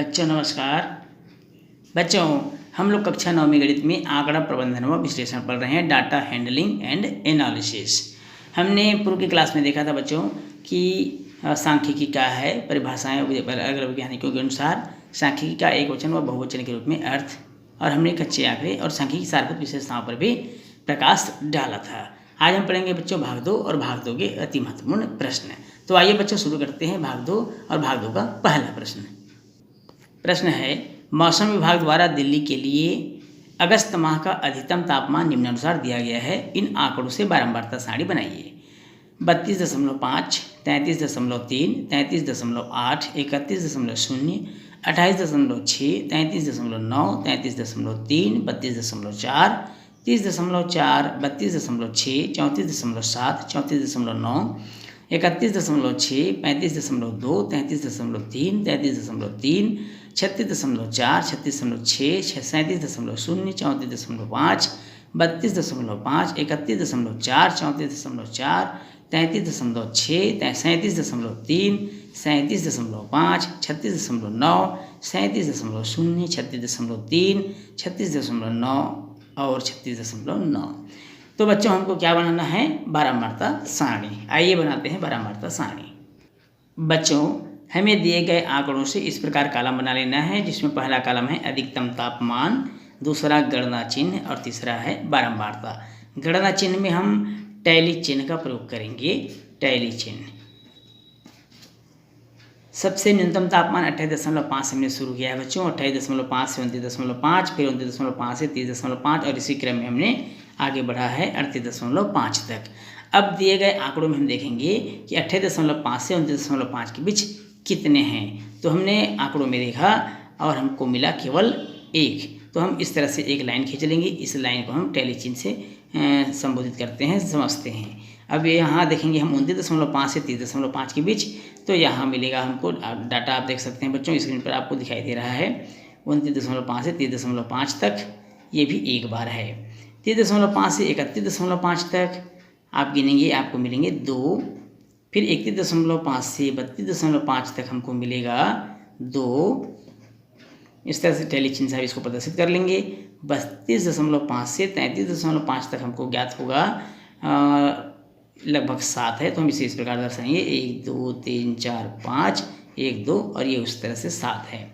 बच्चों नमस्कार। बच्चों, हम लोग कक्षा 9वीं गणित में आंकड़ा प्रबंधन व विश्लेषण पढ़ रहे हैं, डाटा हैंडलिंग एंड एनालिसिस। हमने पूर्व की क्लास में देखा था बच्चों कि सांख्यिकी क्या है, परिभाषाएं अलग अलग वैज्ञानिकों के अनुसार सांख्यिकी का एक वचन व बहुवचन के रूप में अर्थ, और हमने कच्चे आंकड़े और सांख्यिकी सारभूत विशेषताओं पर भी प्रकाश डाला था। आज हम पढ़ेंगे बच्चों भाग 2 और भाग 2 के अति महत्वपूर्ण प्रश्न। तो आइए बच्चों शुरू करते हैं भाग 2 और भाग 2 का पहला प्रश्न है, मौसम विभाग द्वारा दिल्ली के लिए अगस्त माह का अधिकतम तापमान निम्नानुसार दिया गया है। इन आंकड़ों से बारंबारता सारणी बनाइए। 32.5, 33.3, 33.8, 31.0, 28.6, 33.9, 33.3, 32.4, 30.4, 32.6, 34.7, 34.9, 31.6, 35.2, 33.3, 33.3, 36.4, 36.6, 37.0, 34.5, 32.5, 31.4, 34.4, 33.6, 37.3, 37.5, 36.9, 37.0, 36.3, 36.9 और 36.9। तो बच्चों हमको क्या बनाना है? बारंबारता सारणी। आइए बनाते हैं बारंबारता सारणी। बच्चों, हमें दिए गए आंकड़ों से इस प्रकार कॉलम बना लेना है, जिसमें पहला कॉलम है अधिकतम तापमान, दूसरा गणना चिन्ह और तीसरा है बारंबारता। गणना चिन्ह में हम टैली चिन्ह का प्रयोग करेंगे। टैली चिन्ह। सबसे न्यूनतम तापमान 28.5 से हमने शुरू किया है बच्चों। 28.5 से 29.5, फिर 29.5 से 30.5 और इसी क्रम में हमने आगे बढ़ा है 38.5 तक। अब दिए गए आंकड़ों में हम देखेंगे कि 28.5 से 29.5 के बीच कितने हैं। तो हमने आंकड़ों में देखा और हमको मिला केवल 1। तो हम इस तरह से एक लाइन खींच लेंगे। इस लाइन को हम टैली चिन्ह से संबोधित करते हैं, समझते हैं। अब यहाँ देखेंगे हम 29.5 से 30.5 के बीच, तो यहाँ मिलेगा हमको डाटा। आप देख सकते हैं बच्चों, स्क्रीन पर आपको दिखाई दे रहा है 29.5 से 30.5 तक, ये भी एक बार है। 30.5 से 31.5 तक आप गिनेंगे, आपको मिलेंगे 2। फिर 31.5 से 32.5 तक हमको मिलेगा 2। इस तरह से टैली चिन्ह से आप इसको प्रदर्शित कर लेंगे। 32.5 से 33.5 तक हमको ज्ञात होगा लगभग 7 है, तो हम इसे इस प्रकार दर्शाएंगे 1 2 3 4 5, 1 2 और ये उस तरह से 7 है।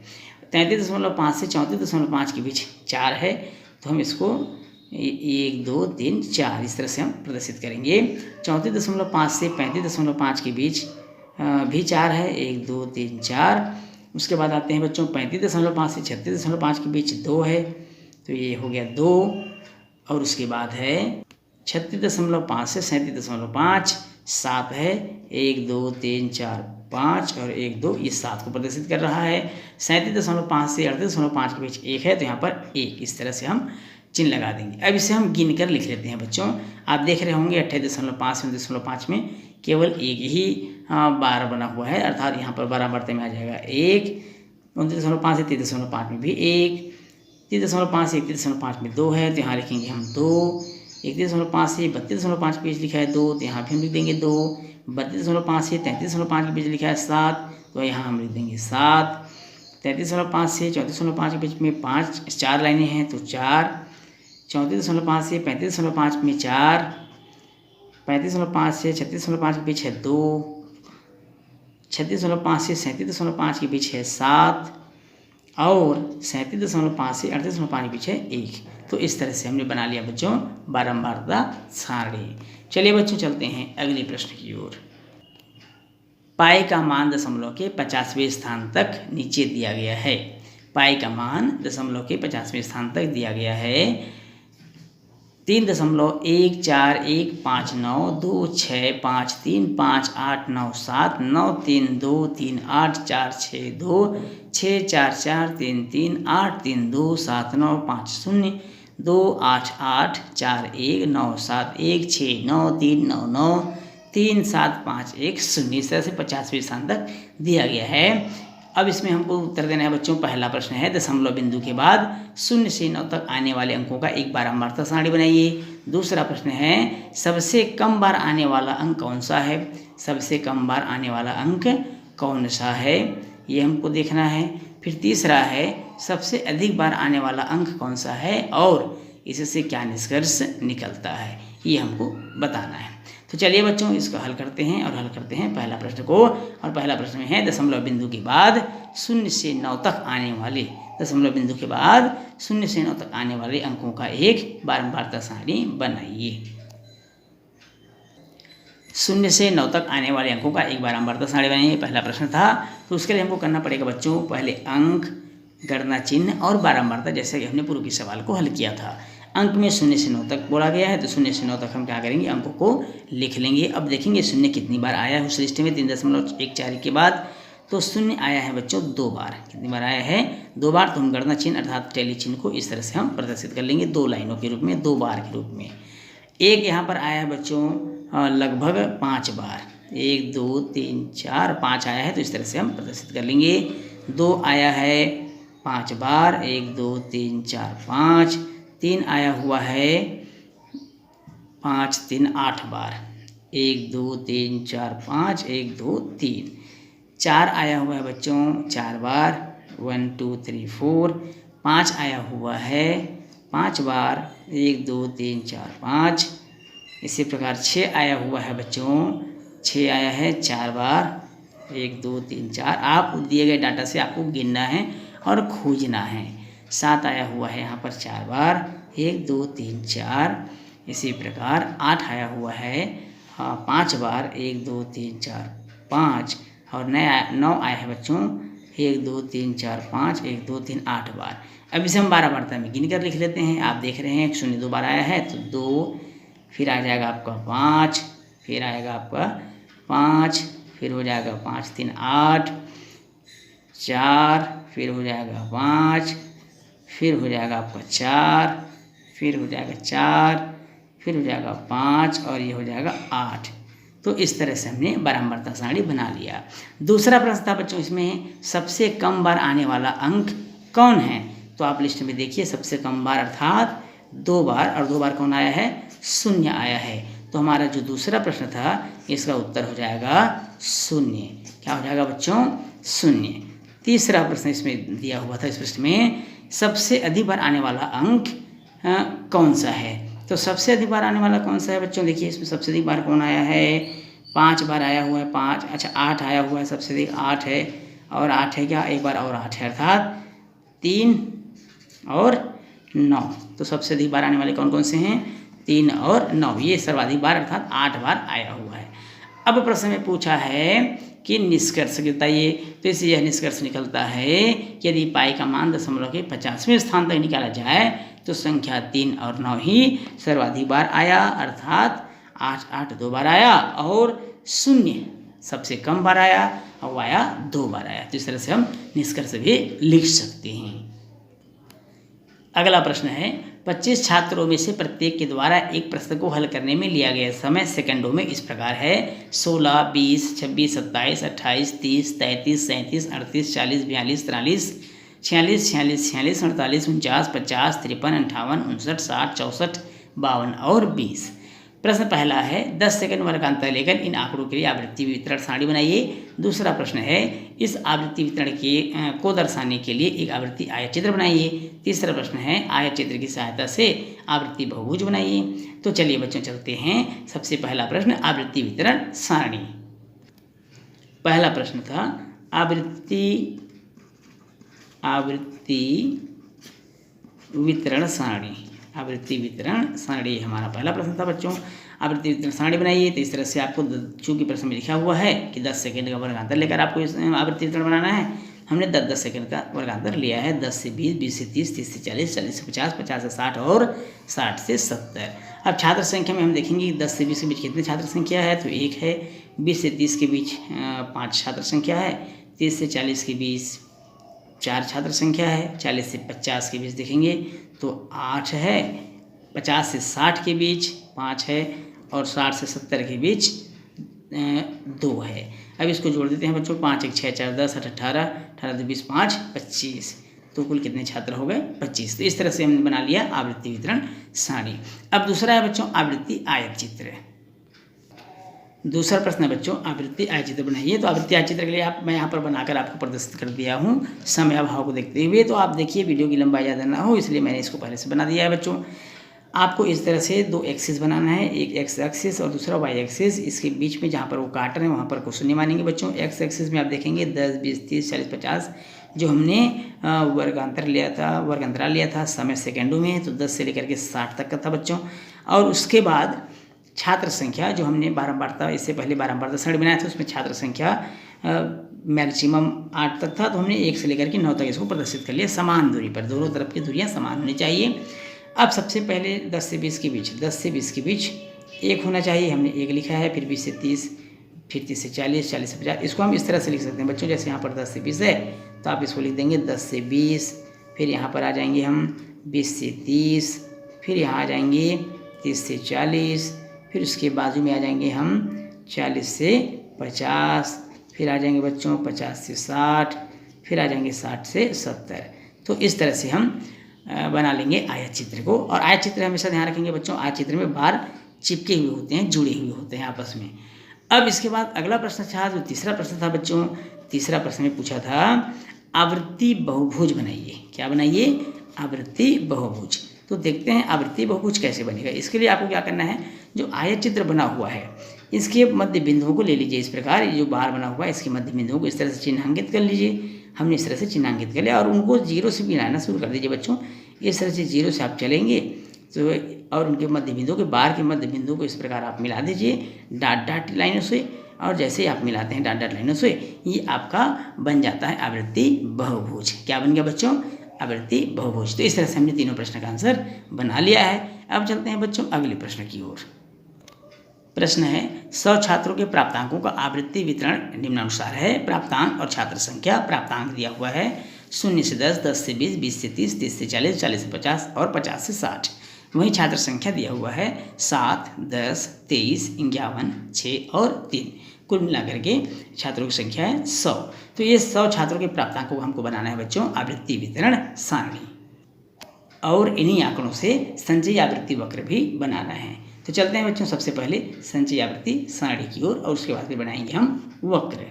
33.5 से 34.5 के बीच 4 है, तो हम इसको 1 2 3 4 इस तरह से हम प्रदर्शित करेंगे। 34.5 से 35.5 के बीच भी 4 है, 1 2 3 4। उसके बाद आते हैं बच्चों 35.5 से 36.5 के बीच 2 है, तो ये हो गया 2। और उसके बाद है 36.5 से 37.5, 7 है, 1 2 3 4 5 और 1 2, ये 7 को प्रदर्शित कर रहा है। 37.5 से 38.5 के बीच 1 है, तो यहाँ पर 1 इस तरह से हम चिन्ह लगा देंगे। अब इसे हम गिन कर लिख लेते हैं बच्चों। आप देख रहे होंगे 28.5 से 29.5 में केवल एक ही बार बना हुआ है, अर्थात यहाँ पर बारंबारता में आ जाएगा 1। 29.5 से 30.5 में भी 1। 30.5 से 31.5 में 2 है, तो यहाँ लिखेंगे हम 2। 31.5 से 32.5 के बीच लिखा है 2, तो यहाँ भी हम लिख देंगे 2। 32.5 से 33.5 के बीच लिखा है 7, तो यहाँ हम लिख देंगे 7। 33.5 से 34.5 के बीच में 4 लाइनें हैं, तो 4। 34.5 से 35.5 में 4। 35.5 से 36.5 के बीच है 2। 36.5 से 37.5 के बीच है 7 और 37.5 से 38.5 के बीच है 1। तो इस तरह से हमने बना लिया बच्चों बारंबारता सारणी। चलिए बच्चों चलते हैं अगले प्रश्न की ओर। पाई का मान दशमलव के 50वें स्थान तक नीचे दिया गया है। पाई का मान दशमलव के 50वें स्थान तक दिया गया है। 3.1415926535897 9323846 6443383327950 28841971693993751 इस तरह से 50वें स्थान तक दिया गया है। अब इसमें हमको उत्तर देना है बच्चों। पहला प्रश्न है दशमलव बिंदु के बाद 0 से 9 तक आने वाले अंकों का एक बारंबारता सारणी बनाइए। दूसरा प्रश्न है सबसे कम बार आने वाला अंक कौन सा है। सबसे कम बार आने वाला अंक कौन सा है ये हमको देखना है। फिर तीसरा है सबसे अधिक बार आने वाला अंक कौन सा है और इससे क्या निष्कर्ष निकलता है, ये हमको बताना है। तो चलिए बच्चों इसको हल करते हैं और हल करते हैं पहला प्रश्न को। और पहला प्रश्न में है दशमलव बिंदु के बाद 0 से 9 तक आने वाले, दशमलव बिंदु के बाद 0 से 9 तक आने वाले अंकों का एक बारंबारता सारणी बनाइए। 0 से 9 तक आने वाले अंकों का एक बारंबारता सारणी बनाइए, पहला प्रश्न था। तो उसके लिए हमको करना पड़ेगा बच्चों पहले अंक, गणना चिन्ह और बारंबारता, जैसे कि हमने पूर्व के सवाल को हल किया था। अंक में 0 से 9 तक बोला गया है, तो 0 से 9 तक हम क्या करेंगे, अंकों को लिख लेंगे। अब देखेंगे 0 कितनी बार आया है उस लिस्ट में 3.14 के बाद। तो 0 आया है बच्चों 2 बार। कितनी बार आया है, 2 बार। तो हम गणना चिन्ह अर्थात टैली चिन्ह को इस तरह से हम प्रदर्शित कर लेंगे 2 लाइनों के रूप में, 2 बार के रूप में। एक यहाँ पर आया है बच्चों लगभग 5 बार, 1 2 3 4 5 आया है, तो इस तरह से हम प्रदर्शित कर लेंगे। 2 आया है 5 बार, 1 2 3 4 5। 3 आया हुआ है 5 3 8 बार, 1 2 3 4 5 1 2 3। 4 आया हुआ है बच्चों 4 बार, 1 2 3 4। 5 आया हुआ है 5 बार, 1 2 3 4 5। इसी प्रकार 6 आया हुआ है बच्चों, 6 आया है 4 बार, 1 2 3 4। आप दिए गए डाटा से आपको गिनना है और खोजना है। 7 आया हुआ है यहाँ पर 4 बार, 1 2 3 4। इसी प्रकार 8 आया हुआ है 5 बार, 1 2 3 4 5। और 9 आया है बच्चों 1 2 3 4 5 1 2 3 8 बार। अब इसे हम बारंबारता में गिन कर लिख लेते हैं। आप देख रहे हैं 0 2 बार आया है, तो 2, फिर आ जाएगा आपका 5, फिर आएगा आपका 5, फिर हो जाएगा 5 3 8, 4, फिर हो जाएगा 5, फिर हो जाएगा आपका 4, फिर हो जाएगा 4, फिर हो जाएगा 5 और ये हो जाएगा 8। तो इस तरह से हमने बारंबारता सारणी बना लिया। दूसरा प्रश्न था बच्चों इसमें सबसे कम बार आने वाला अंक कौन है। तो आप लिस्ट में देखिए सबसे कम बार अर्थात 2 बार, और 2 बार कौन आया है, 0 आया है। तो हमारा जो दूसरा प्रश्न था इसका उत्तर हो जाएगा 0। क्या हो जाएगा बच्चों, 0। तीसरा प्रश्न इसमें दिया हुआ था, इस प्रश्न में सबसे अधिक बार आने वाला अंक कौन सा है। तो सबसे अधिक बार आने वाला कौन सा है बच्चों, देखिए इसमें सबसे अधिक बार कौन आया है, 5 बार आया हुआ है, 5, अच्छा 8 आया हुआ है, सबसे अधिक 8 है। और 8 है क्या, एक बार और 8 है, अर्थात 3 और 9। तो सबसे अधिक बार आने वाले कौन कौन से हैं, 3 और 9, ये सर्वाधिक बार अर्थात 8 बार आया हुआ है। अब प्रश्न में पूछा है कि निष्कर्ष बताइए। तो इससे यह निष्कर्ष निकलता है कि यदि पाई का मान दशमलव के 50वें स्थान तक निकाला जाए तो संख्या 3 और 9 ही सर्वाधिक बार आया, अर्थात 8 2 बार आया और 0 सबसे कम बार आया और वो आया 2 बार आया। तो इस तरह से हम निष्कर्ष भी लिख सकते हैं। अगला प्रश्न है 25 छात्रों में से प्रत्येक के द्वारा एक प्रश्न को हल करने में लिया गया समय सेकंडों में इस प्रकार है 16 20 26 27 28 30 33 37 38 40 42 43 46 46 46 48 49 50 53 58 59 60 64 52 और 20। प्रश्न पहला है 10 सेकंड वर्गांतर लेकर इन आंकड़ों के लिए आवृत्ति वितरण सारणी बनाइए। दूसरा प्रश्न है इस आवृत्ति वितरण को दर्शाने के लिए एक आवृत्ति आयतचित्र बनाइए। तीसरा प्रश्न है आयतचित्र की सहायता से आवृत्ति बहुभुज बनाइए। तो चलिए बच्चों चलते हैं। सबसे पहला प्रश्न आवृत्ति वितरण सारणी। पहला प्रश्न था आवृत्ति वितरण सारणी। आवृत्ति वितरण सारणी हमारा पहला प्रश्न था बच्चों। आवृत्ति वितरण सारणी बनाइए। तो इस तरह से आपको चूंकि प्रश्न में लिखा हुआ है कि 10 सेकंड का वर्गांतर लेकर आपको इस आवृत्ति वितरण बनाना है, हमने 10 सेकंड का वर्गांतर लिया है। 10 से 20, 20 से 30, 30 से 40, 40 से 50, 50 से 60 और 60 से 70। अब छात्र संख्या में हम देखेंगे 10 से 20 के बीच कितने छात्र संख्या है, तो 1 है। 20 से 30 के बीच 5 छात्र संख्या है। 30 से 40 के बीच 4 छात्र संख्या है। 40 से 50 के बीच देखेंगे तो 8 है। 50 से 60 के बीच 5 है और 60 से 70 के बीच 2 है। अब इसको जोड़ देते हैं बच्चों। 5 1 6 4 10 8 18, 18 2 20 5 25। तो कुल कितने छात्र हो गए, 25। तो इस तरह से हमने बना लिया आवृत्ति वितरण सारणी। अब दूसरा है बच्चों आवृत्ति आयत चित्र। दूसरा प्रश्न है बच्चों, आवृत्ति आयचित्र बनाइए। तो आवृत्ति आयचित्र के लिए मैं यहाँ पर बनाकर आपको प्रदर्शित कर दिया हूँ समय अभाव को देखते हुए। तो आप देखिए वीडियो की लंबाई ज़्यादा ना हो इसलिए मैंने इसको पहले से बना दिया है बच्चों। आपको इस तरह से दो एक्सिस बनाना है, एक एक्स एक्सिस और दूसरा वाई एक्सिस। इसके बीच में जहाँ पर वो काट रहे हैं वहाँ पर कुछ शून्य मानेंगे बच्चों। एक्स एक्सिस में आप देखेंगे 10, 20, 30, 40, 50 जो हमने वर्गांतराल लिया था समय सेकेंडों में, तो 10 से लेकर के 60 तक का था बच्चों। और उसके बाद छात्र संख्या जो हमने बारंबारता, इससे पहले बारंबारता श्रेणी बनाया था, उसमें छात्र संख्या मैक्सिमम 8 तक था, तो हमने 1 से लेकर के 9 तक इसको प्रदर्शित कर लिया समान दूरी पर। दोनों तरफ की दूरियां समान होनी चाहिए। अब सबसे पहले 10 से 20 के बीच 1 होना चाहिए, हमने 1 लिखा है। फिर 20 से 30, फिर 30 से 40, 40 से 50। इसको हम इस तरह से लिख सकते हैं बच्चों, जैसे यहाँ पर 10 से 20 है तो आप इसको लिख देंगे 10 से 20। फिर यहाँ पर आ जाएंगे हम 20 से 30, फिर यहाँ आ जाएंगे 30 से 40, फिर उसके बाजू में आ जाएंगे हम 40 से 50, फिर आ जाएंगे बच्चों 50 से 60, फिर आ जाएंगे 60 से 70। तो इस तरह से हम बना लेंगे आयत चित्र को। और आयत चित्र हमेशा ध्यान रखेंगे बच्चों, आयत चित्र में बार चिपके हुए होते हैं, जुड़े हुए होते हैं आपस में। अब इसके बाद अगला प्रश्न था, जो तीसरा प्रश्न था बच्चों, तीसरा प्रश्न में पूछा था आवृत्ति बहुभुज बनाइए। क्या बनाइए? आवृत्ति बहुभुज। तो देखते हैं आवृत्ति बहुभुज कैसे बनेगा। इसके लिए आपको क्या करना है, जो आयत चित्र बना हुआ है इसके मध्य बिंदुओं को ले लीजिए। इस प्रकार ये जो बार बना हुआ है इसके मध्य बिंदुओं को इस तरह से चिन्हांकित कर लीजिए। हमने इस तरह से चिन्हांकित कर लिया और उनको 0 से मिलाना शुरू कर दीजिए बच्चों। इस तरह से 0 से आप चलेंगे तो और उनके मध्य बिंदुओं के बार के मध्य बिंदुओं को इस प्रकार आप मिला दीजिए डॉट डॉट लाइनों से। और जैसे ही आप मिलाते हैं डॉट डॉट लाइनों से ये आपका बन जाता है आवृत्ति बहुभुज। क्या बन गया बच्चों? आवृत्ति बहुभुज। तो इस तरह से हमने तीनों प्रश्न का आंसर बना लिया है। अब चलते हैं बच्चों अगले प्रश्न की ओर। प्रश्न है 100 छात्रों के प्राप्तांकों का आवृत्ति वितरण निम्नानुसार है। प्राप्तांक और छात्र संख्या। प्राप्तांक दिया हुआ है 0 से 10, 10 से 20, 20 से 30, 30 से 40, 40 से 50 और 50 से 60। वहीं छात्र संख्या दिया हुआ है 7, 10, 23, 51, 6 और 3। कुल मिलाकर के छात्रों की संख्या है 100। तो ये 100 छात्रों के प्राप्तांकों को हमको बनाना है बच्चों आवृत्ति वितरण सारणी, और इन्हीं आंकड़ों से संचयी आवृत्ति वक्र भी बनाना है। तो चलते हैं बच्चों सबसे पहले संचयी आवृत्ति सारणी की ओर, और उसके बाद फिर बनाएंगे हम वक्र।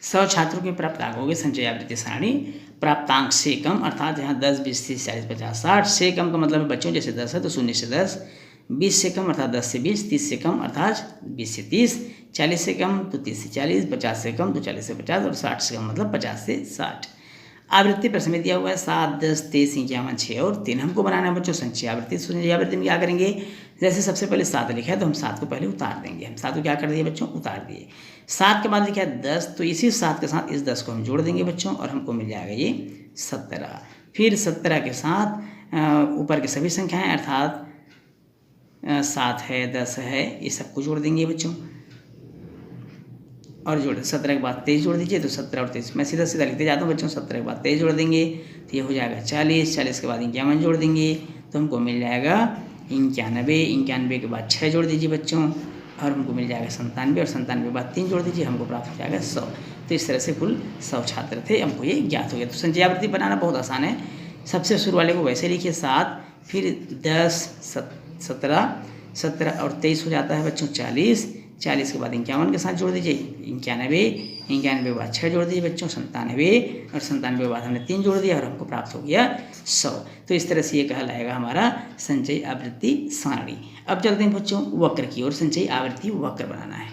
100 छात्रों के प्राप्तांकों के संचयी आवृत्ति सारणी। प्राप्तांक से कम अर्थात यहाँ 10, 20, 30, 40, 50, 60। से कम का मतलब है बच्चों जैसे 10 है तो 0 से 10, 20 से कम अर्थात 10 से 20, 30 से कम अर्थात 20 से 30, 40 से कम तो 30 से 40, 50 से कम तो 40 से 50 और 60 से कम मतलब 50 से 60। आवृत्ति प्रश्न में दिया हुआ है 7, 10, 23, 51, 6 और 3। हमको बनाना है बच्चों संचयी आवृत्ति। संचयी आवृत्ति में क्या करेंगे, जैसे सबसे पहले 7 लिखा है तो हम 7 को पहले उतार देंगे। हम 7 को क्या कर दिए बच्चों? उतार दिए। 7 के बाद लिखा है 10 तो इसी 7 के साथ इस 10 को हम जोड़ देंगे बच्चों और हमको मिल जाएगा ये 17। फिर 17 के साथ ऊपर के सभी संख्याएं अर्थात 7 है, 10 है, ये सबको जोड़ देंगे बच्चों। और जोड़ 17 के बाद 23 जोड़ दीजिए तो 17 और 23 मैं सीधा सीधा लिखते जाता हूँ बच्चों। 17 के बाद 23 जोड़ देंगे तो ये हो जाएगा 40। 40 के बाद 51 जोड़ देंगे तो हमको मिल जाएगा 91। 91 के बाद 6 जोड़ दीजिए बच्चों और हमको मिल जाएगा 97। और 97 के बाद 3 जोड़ दीजिए हमको प्राप्त हो जाएगा 100। तो इस तरह से कुल 100 छात्र थे, हमको ये ज्ञात हो गया। तो संचयी आवृत्ति बनाना बहुत आसान है। सबसे शुरू वाले को वैसे लिखिए 7, फिर 10, 17 और 23 हो जाता है बच्चों 40। 40 के बाद 51 के साथ जोड़ दीजिए 91। 91 के बाद 6 जोड़ दीजिए बच्चों 97। और 97 के बाद हमने 3 जोड़ दिया और हमको प्राप्त हो गया 100। तो इस तरह से ये कहलाएगा हमारा संचयी आवृत्ति सारणी। अब चलते हैं बच्चों वक्र की ओर। संचयी आवृत्ति वक्र बनाना है।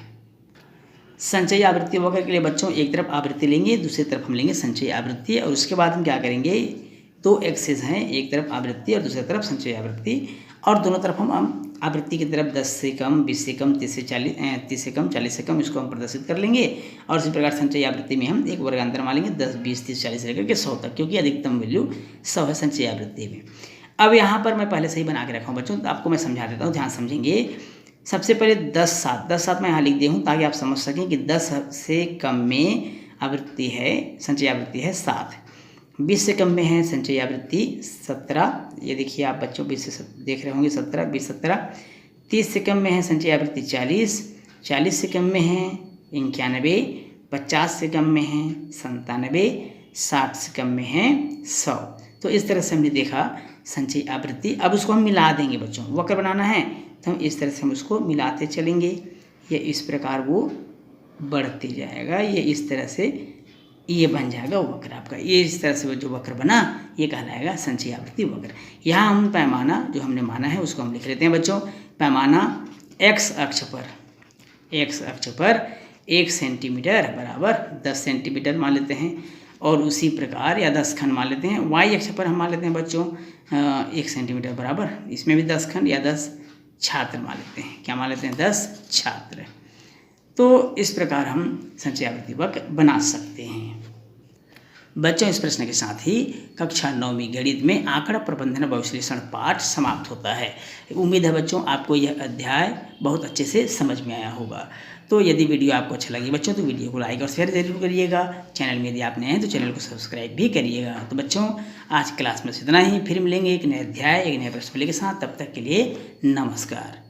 संचयी आवृत्ति वक्र के लिए बच्चों एक तरफ आवृत्ति लेंगे, दूसरी तरफ हम लेंगे संचयी आवृत्ति। और उसके बाद हम क्या करेंगे, 2 एक्सिस हैं, एक तरफ आवृत्ति और दूसरी तरफ संचयी आवृत्ति। और दोनों तरफ हम आवृत्ति की तरफ 10 से कम, 20 से कम, 30 से 40, 30 से कम, 40 से कम इसको हम प्रदर्शित कर लेंगे। और इसी प्रकार संचयी आवृत्ति में हम एक वर्गांतर मान लेंगे 10, 20, 30, 40 से लेकर के 100 तक, क्योंकि अधिकतम वैल्यू 100 है संचयी आवृत्ति में। अब यहाँ पर मैं पहले से ही बना के रखा हूँ बच्चों, तो आपको मैं समझा देता हूँ, ध्यान समझेंगे। सबसे पहले 10, 7 मैं यहाँ लिख दिया हूँ ताकि आप समझ सकें कि 10 से कम में आवृत्ति है, संचयी आवृत्ति है 7। 20 से कम में है संचयी आवृत्ति 17। ये देखिए आप बच्चों 20 से देख रहे होंगे 17, 20, 17। 30 से कम में है संचयी आवृत्ति 40। 40 से कम में है 91। 50 से कम में है 97। 60 से कम में है 100। तो इस तरह से हमने देखा संचयी आवृत्ति। अब उसको हम मिला देंगे बच्चों, वक्र बनाना है तो हम इस तरह से हम उसको मिलाते चलेंगे। ये इस प्रकार वो बढ़ते जाएगा। ये इस तरह से ये बन जाएगा वो वक्र आपका। ये इस तरह से जो वक्र बना ये कहलाएगा संचयी आवृत्ति वक्र। यहाँ हम पैमाना जो हमने माना है उसको हम लिख लेते हैं बच्चों। पैमाना x अक्ष पर 1 सेंटीमीटर बराबर 10 सेंटीमीटर मान लेते हैं, और उसी प्रकार या 10 खंड मान लेते हैं। y अक्ष पर हम मान लेते हैं बच्चों 1 सेंटीमीटर बराबर, इसमें भी 10 खंड या 10 छात्र मान लेते हैं। क्या मान लेते हैं? 10 छात्र। तो इस प्रकार हम संचयी आवृत्ति वक्र बना सकते हैं। बच्चों, इस प्रश्न के साथ ही कक्षा 9वीं गणित में आंकड़ा प्रबंधन व विश्लेषण पाठ समाप्त होता है। उम्मीद है बच्चों आपको यह अध्याय बहुत अच्छे से समझ में आया होगा। तो यदि वीडियो आपको अच्छा लगी बच्चों तो वीडियो को लाइक और शेयर जरूर करिएगा। चैनल में यदि आप नए हैं तो चैनल को सब्सक्राइब भी करिएगा। तो बच्चों, आज क्लास में इतना ही। फिर मिलेंगे एक नए अध्याय एक नए प्रश्न के साथ। तब तक के लिए नमस्कार।